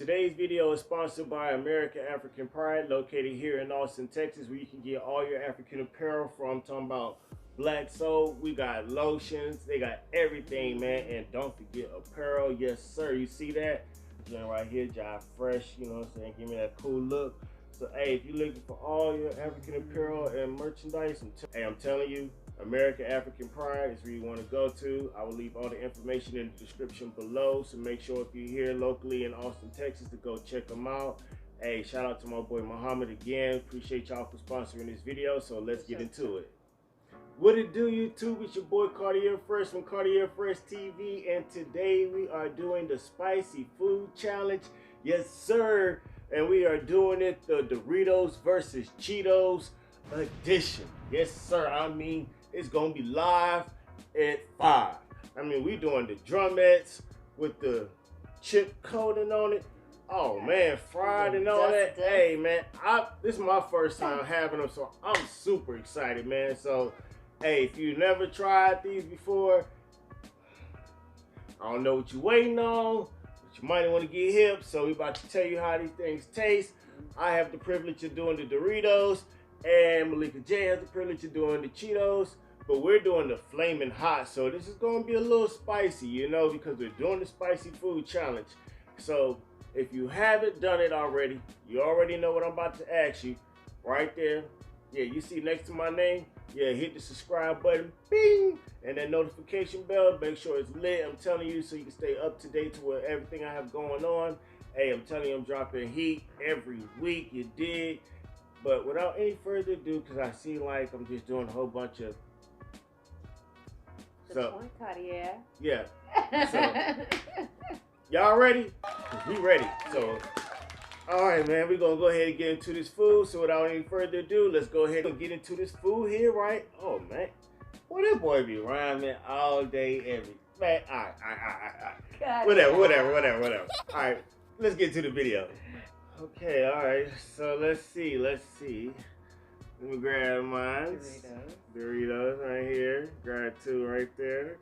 Today's video is sponsored by American African Pride, located here in Austin, Texas, where you can get all your African apparel from. Talking about black soap, we got lotions, they got everything, man. And don't forget apparel, yes sir. You see that? Joint right here, jive fresh, you know what I'm saying? Give me that cool look. So hey, if you're looking for all your African apparel and merchandise, I'm telling you, American African Pride is where you want to go to. I will leave all the information in the description below, so make sure if you're here locally in Austin, Texas, to go check them out. Hey, shout out to my boy Muhammad again. Appreciate y'all for sponsoring this video, so let's get into it. What it do, YouTube? It's your boy Cardiar Fresh from Cardiar Fresh TV, and today we are doing the Spicy Food Challenge. Yes, sir. And we are doing it the Doritos versus Cheetos edition. Yes, sir. I mean, it's gonna be live at 5. I mean, we doing the drumettes with the chip coating on it. Oh man, fried and all that. Hey man, this is my first time having them, so I'm super excited, man. So, hey, if you never tried these before, I don't know what you're waiting on, but you might want to get hip. So we about to tell you how these things taste. I have the privilege of doing the Doritos, and Malika J has the privilege of doing the Cheetos, but we're doing the flaming hot. So this is going to be a little spicy, you know, because we're doing the Spicy Food Challenge. So if you haven't done it already, you already know what I'm about to ask you right there. Yeah, you see next to my name? Yeah, hit the subscribe button, bing, and that notification bell. Make sure it's lit, I'm telling you, so you can stay up to date to what everything I have going on. Hey, I'm telling you, I'm dropping heat every week, you dig? But without any further ado, because I see like I'm just doing a whole bunch of stuff. Cardiar. Yeah. So, y'all ready? We ready. So, all right, man, we're going to go ahead and get into this food. So without any further ado, let's go ahead and get into this food here, right? Oh, man. Boy, that boy be rhyming all day, every man. All right. Whatever. All right, let's get to the video. Okay, all right, so let's see. Let me grab mine. Doritos right here. Grab 2 right there.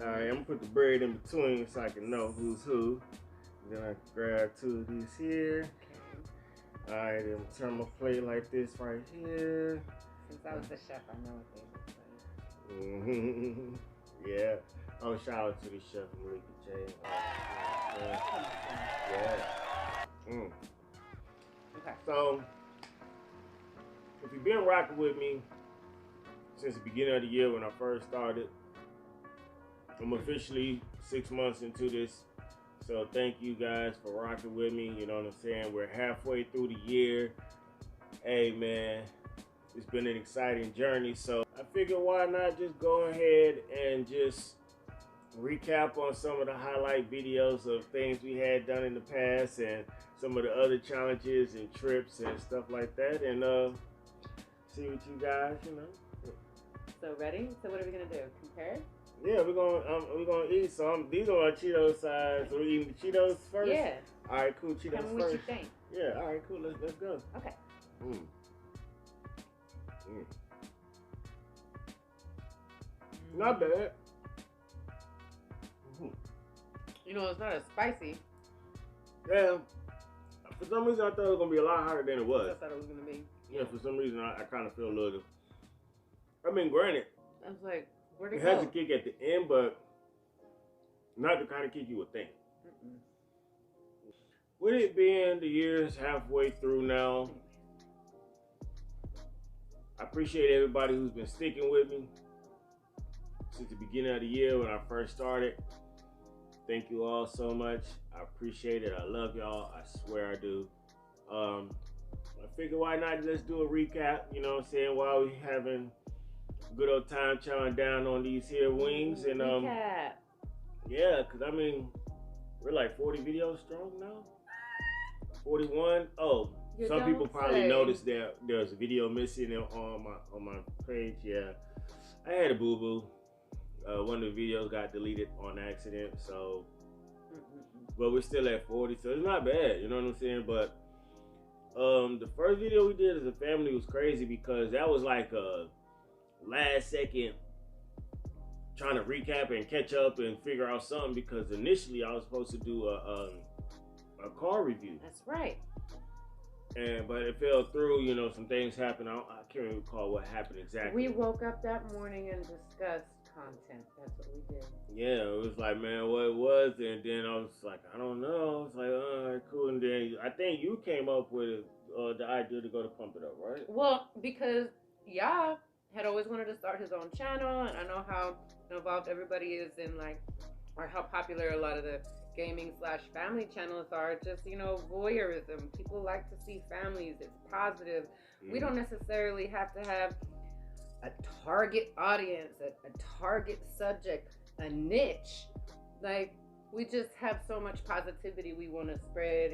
All right, I'm gonna put the bread in between so I can know who's who. Then I grab 2 of these here. All right, then turn my plate like this right here. Since I was the chef, I know what they look like. Yeah. Oh, shout out to the chef, Malika J. Yeah. Okay. So, if you've been rocking with me since the beginning of the year when I first started, I'm officially 6 months into this. So thank you guys for rocking with me. You know what I'm saying? We're halfway through the year. Hey man, it's been an exciting journey. So I figured why not just go ahead and just recap on some of the highlight videos of things we had done in the past and some of the other challenges and trips and stuff like that, and see what you guys, you know. So ready? So what are we gonna do? Compare? Yeah, we're gonna eat some. These are our Cheetos size. So we're eating the Cheetos first. Yeah. All right, cool. Cheetos Tell me first. what you think. Yeah. All right, cool. Let's go. Okay. Not bad. You know, it's not as spicy. Yeah. For some reason, I thought it was gonna be a lot hotter than it was. I thought it was gonna be. Yeah. For some reason, I kind of feel a little. I mean, granted, I was like, where'd it it go? has a kick at the end, but not the kind of kick you would think. With it being the year's halfway through now, I appreciate everybody who's been sticking with me since the beginning of the year when I first started. Thank you all so much. I appreciate it. I love y'all. I swear I do. I figure why not let's do a recap, you know what I'm saying, while we having a good old time chowing down on these here wings. And recap. Yeah, because I mean, we're like 40 videos strong now. 41. Oh, some people probably noticed that there's a video missing on my page. Yeah, I had a boo-boo. One of the videos got deleted on accident, so but we're still at 40, so it's not bad, you know what I'm saying? But the first video we did as a family was crazy because that was like a last second trying to recap and catch up and figure out something, because initially I was supposed to do a car review. That's right. But it fell through. You know, some things happened. I can't recall what happened exactly. We woke up that morning and discussed content. That's what we did. Yeah, it was like, man, what it was, and then I was like, I don't know. I was like, all right, cool. And then I think you came up with the idea to go to Pump It Up, right? Well, because y'all had always wanted to start his own channel, and I know how involved everybody is in like, or how popular a lot of the gaming / family channels are. Just, you know, voyeurism. People like to see families. It's positive. Mm-hmm. We don't necessarily have to have a target audience, a target subject, a niche. Like, we just have so much positivity we want to spread,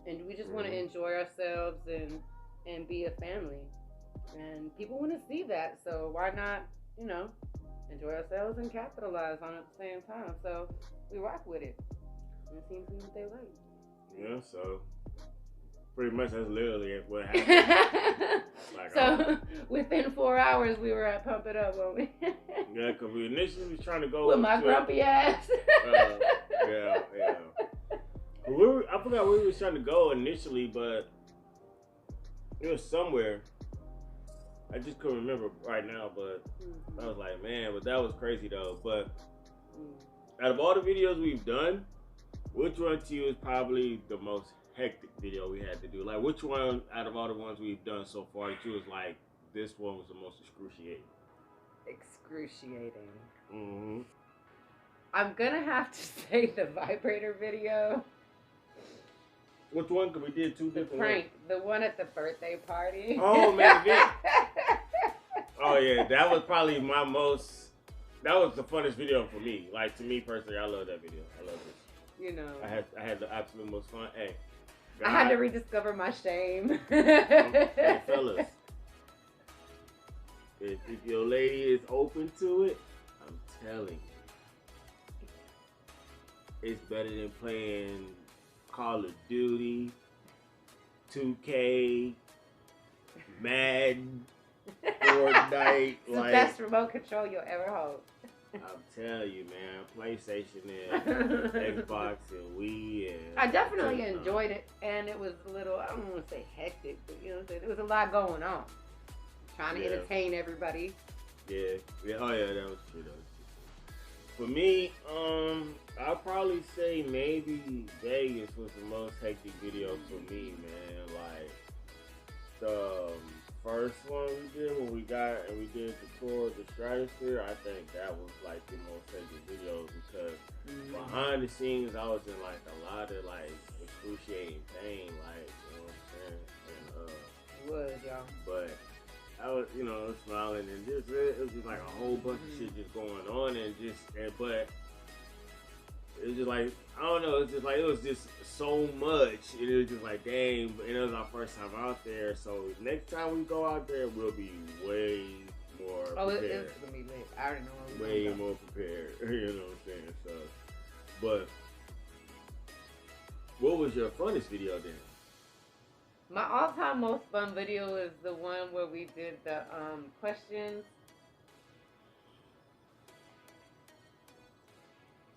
and we just want to enjoy ourselves and be a family. And people want to see that, so why not, you know, enjoy ourselves and capitalize on it at the same time? So we rock with it. And it seems to be what they like. Yeah, so pretty much that's literally what happened. Like, so within 4 hours we were at Pump It Up, weren't we? Yeah, because we initially was trying to go with my grumpy ass. Yeah. I forgot where we was trying to go initially, but it was somewhere. I just couldn't remember right now, but I was like, man, but that was crazy though. But out of all the videos we've done, which one to you is probably the most hectic video we had to do? Like, which one out of all the ones we've done so far that you was like, this one was the most excruciating? Excruciating. Mm-hmm. I'm gonna have to say the vibrator video. Which one? Because we did two different prank. The one at the birthday party. Oh, man. Oh, yeah. That was probably my most... That was the funnest video for me. Like, to me personally, I love that video. I love it. You know. I had the absolute most fun. Hey. God. I had to rediscover my shame. Hey, fellas. If your lady is open to it, I'm telling you. It's better than playing Call of Duty, 2K, Madden, Fortnite. It's the best remote control you'll ever hold. I'm telling you, man. PlayStation and Xbox and Wii. And I definitely enjoyed it, and it was a little, I don't want to say hectic, but you know what I'm saying? There was a lot going on. Trying to entertain everybody. Yeah. Oh, yeah, that was true, though. For me, I'll probably say maybe Vegas was the most hectic video for me, man. Like, the first one we did when we did the tour of the Stratosphere, I think that was like the most hectic video because behind the scenes I was in like a lot of like excruciating pain, like, you know what I'm saying? And, it was, y'all. But I was, you know, smiling and just it was just like a whole bunch of shit just going on but it was just like, I don't know, it was just so much. It was just like, dang, and it was our first time out there, so next time we go out there, we'll be way more prepared. It's gonna be lit. I already know. Way more prepared, you know what I'm saying? So, but what was your funnest video then? My all-time most fun video is the one where we did the questions.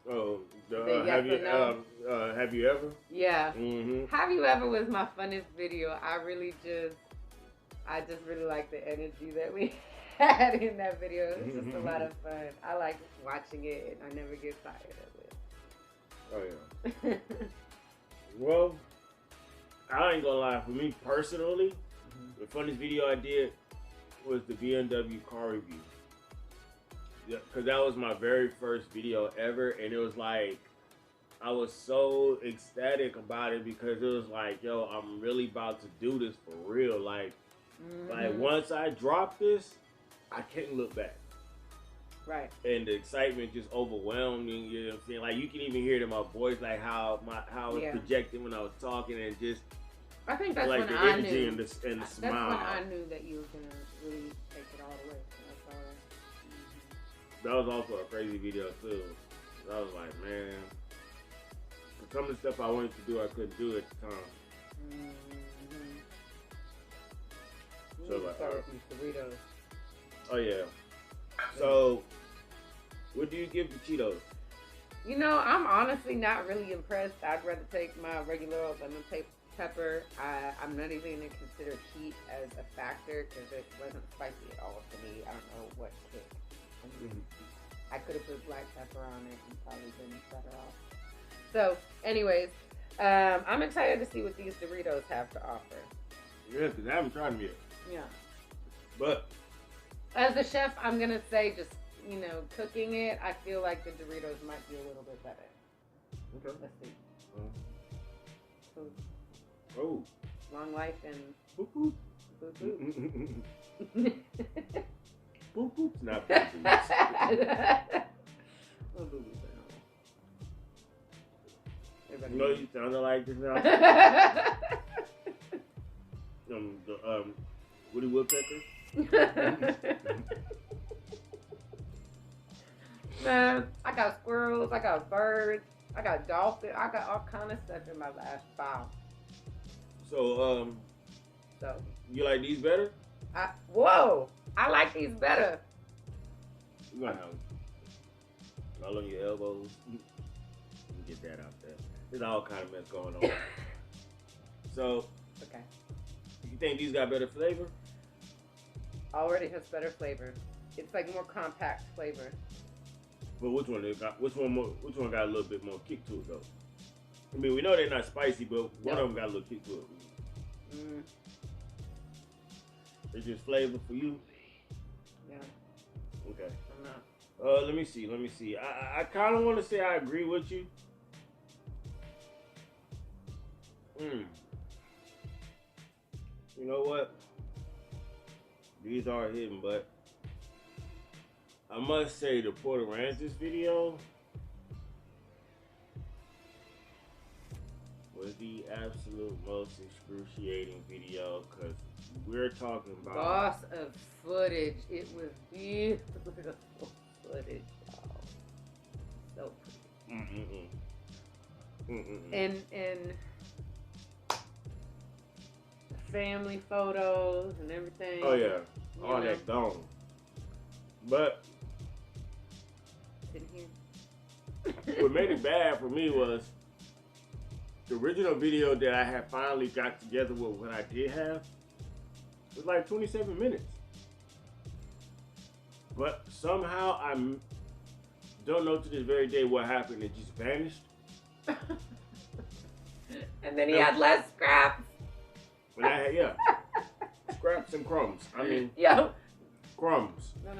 Oh, have you ever? Yeah. Mm-hmm. Have you ever was my funnest video. I just really like the energy that we had in that video. It was just a lot of fun. I like watching it, and I never get tired of it. Oh yeah. Well, I ain't gonna lie. For me personally, the funniest video I did was the BMW car review. Yeah, because that was my very first video ever, and it was like, I was so ecstatic about it because it was like, yo, I'm really about to do this for real. Like once I drop this, I can't look back. Right. And the excitement just overwhelmed me. You know what I'm saying? Like, you can even hear it in my voice, like how it was projected when I was talking, and just I think that's like when the I energy knew. and the smile. That's when I knew that you were gonna really take it all the way. That's all right. That was also a crazy video too. I was like, man, some of the stuff I wanted to do, I couldn't do at the time. So like, Doritos. Oh yeah. So, what do you give the Cheetos? You know, I'm honestly not really impressed. I'd rather take my regular old lemon pepper. I'm not even going to consider heat as a factor because it wasn't spicy at all to me. I don't know what kick. I could have put black pepper on it and probably been better off. So, anyways, I'm excited to see what these Doritos have to offer. Yeah, because I haven't tried them yet. Yeah. But as a chef, I'm going to say just, you know, cooking it, I feel like the Doritos might be a little bit better. okay. Let's see. Food. Oh. Long life and Boop boop. food. Food. Boop boop's not boop boops. Well, boo-boos are normal. You know you sounded like this now. Woody Woodpecker. Man, I got squirrels, I got birds, I got dolphins, I got all kind of stuff in my last file. So, So, you like these better? whoa, I like these better. You gonna have all on your elbows. Get that out there. There's all kind of mess going on. So, Okay. you think these got better flavor? Already has better flavor. It's like more compact flavor. But which one got a little bit more kick to it though? I mean, we know they're not spicy, but one of them got a little kick to it. It's just flavor for you. Yeah. Okay. I'm not. Let me see. I kind of want to say I agree with you. You know what? These are hidden, but I must say the Port Aransas video was the absolute most excruciating video because we're talking about Loss of footage. It was beautiful footage, y'all. So pretty. And family photos and everything. Oh yeah, all that gone. But Sitting here. what made it bad for me was the original video that I had finally got together with what I did have was like 27 minutes. But somehow I don't know to this very day what happened. It just vanished. And then he had less scraps. When I had, scraps and crumbs. I mean, crumbs. No.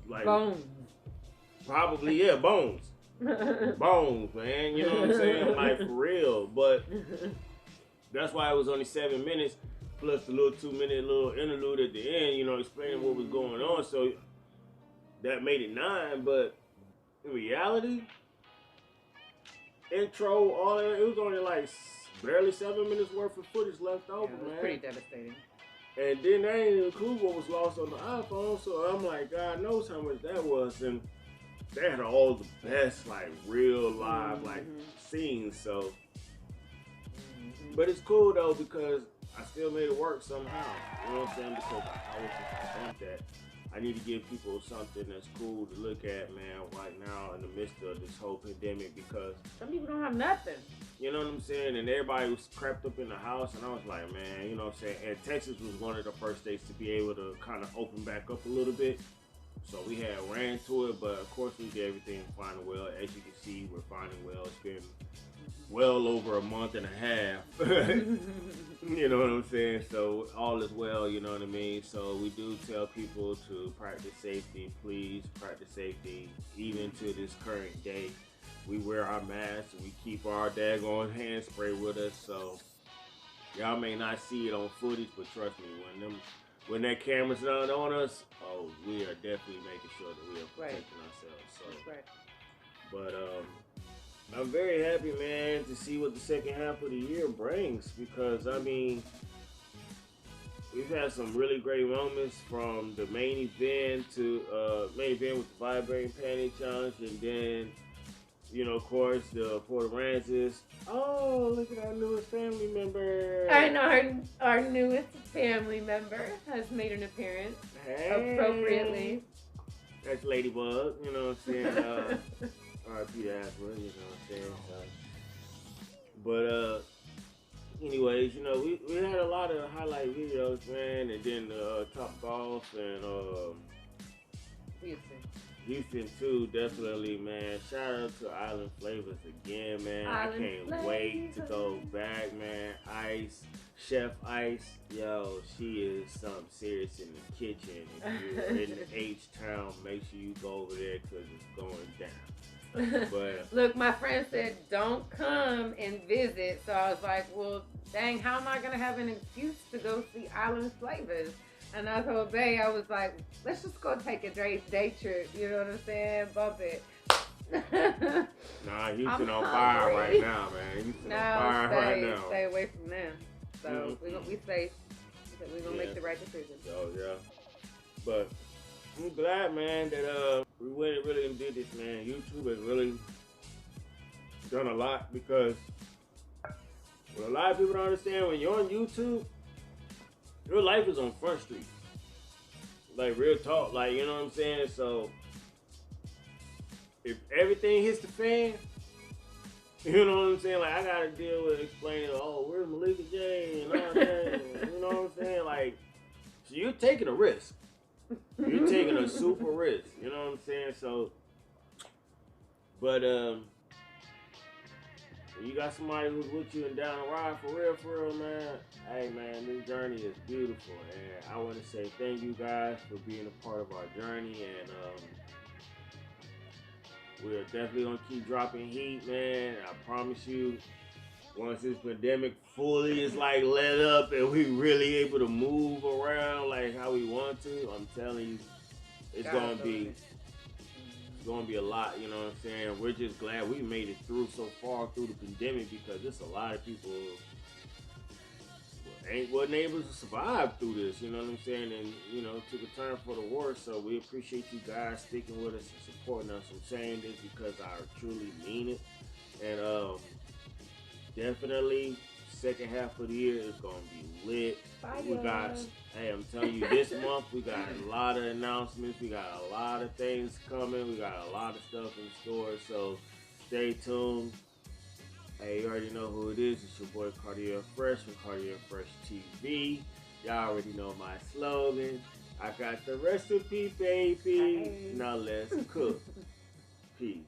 Like Bones. Probably, bones. Bones, man. You know what I'm saying? Like, for real. But that's why it was only 7 minutes, plus the little 2-minute little interlude at the end, you know, explaining what was going on. So that made it 9. But in reality, intro, all that, it was only like barely 7 minutes worth of footage left over, It was man. pretty devastating. And then that ain't include what was lost on the iPhone, so I'm like, God knows how much that was. And they had all the best, like, real live, like, scenes, so. But it's cool, though, because I still made it work somehow. You know what I'm saying? Because I was just convinced that I need to give people something that's cool to look at, man, right now in the midst of this whole pandemic, because Some people don't have nothing. you know what I'm saying? And everybody was crept up in the house, and I was like, man, you know what I'm saying? And Texas was one of the first states to be able to kind of open back up a little bit. So we had ran to it, but of course we did everything fine and well. As you can see, we're fine and well. It's been well over a month and a half. You know what I'm saying? So all is well, you know what I mean? So we do tell people to practice safety. Please practice safety, even to this current day. We wear our masks and we keep our daggone hand spray with us. So y'all may not see it on footage, but trust me, when that camera's not on us, we are definitely making sure that we are protecting ourselves. So, but I'm very happy, man, to see what the second half of the year brings, because I mean, we've had some really great moments, from the main event to with the vibrating panty challenge, and then, you know, of course, the Port Aransas. Oh, look at our newest family member. I know our newest family member has made an appearance. Hey. Appropriately. That's Ladybug, you know what I'm saying? RP to Asma, you know what I'm saying? But anyways, you know, we had a lot of highlight videos, man, and then Top Golf and Houston too, definitely, man. Shout out to Island Flavors again, man. I can't wait to go back, man. Chef Ice, yo, she is something serious in the kitchen. If you're in the H-Town, make sure you go over there because it's going down. But look, my friend said don't come and visit, so I was like, well, dang, how am I gonna have an excuse to go see Island Flavors? And I told Bay, I was like, let's just go take a day trip. You know what I'm saying? Bump it. Nah, Houston on fire right now, man. Houston on fire right now. Stay away from them. So we safe. We're gonna make the right decision. Oh yeah. But I'm glad, man, that we went and really did this, man. YouTube has really done a lot because what a lot of people don't understand, when you're on YouTube, your life is on Front Street. Like, real talk, like, you know what I'm saying? So, if everything hits the fan, you know what I'm saying? Like, I gotta deal with explaining, oh, where's Malika J and all that, you know what I'm saying? Like, so you're taking a risk. You're taking a super risk, you know what I'm saying? So, but, you got somebody who's with you and down the ride for real, man. Hey, man, this journey is beautiful, and I want to say thank you guys for being a part of our journey, and we're definitely gonna keep dropping heat, man. I promise you, once this pandemic fully is like let up and we really able to move around like how we want to, I'm telling you, it's gonna be a lot, you know what I'm saying? We're just glad we made it through so far through the pandemic because there's a lot of people wasn't able to survive through this, you know what I'm saying? And, you know, took a turn for the worse, so we appreciate you guys sticking with us and supporting us. I'm saying this because I truly mean it. And definitely, second half of the year is going to be lit. Hey, I'm telling you, this month we got a lot of announcements. We got a lot of things coming. We got a lot of stuff in store, so stay tuned. Hey, you already know who it is. It's your boy Cardiar Fresh from Cardiar Fresh TV. Y'all already know my slogan. I got the recipe, baby. Now let's cook. Peace.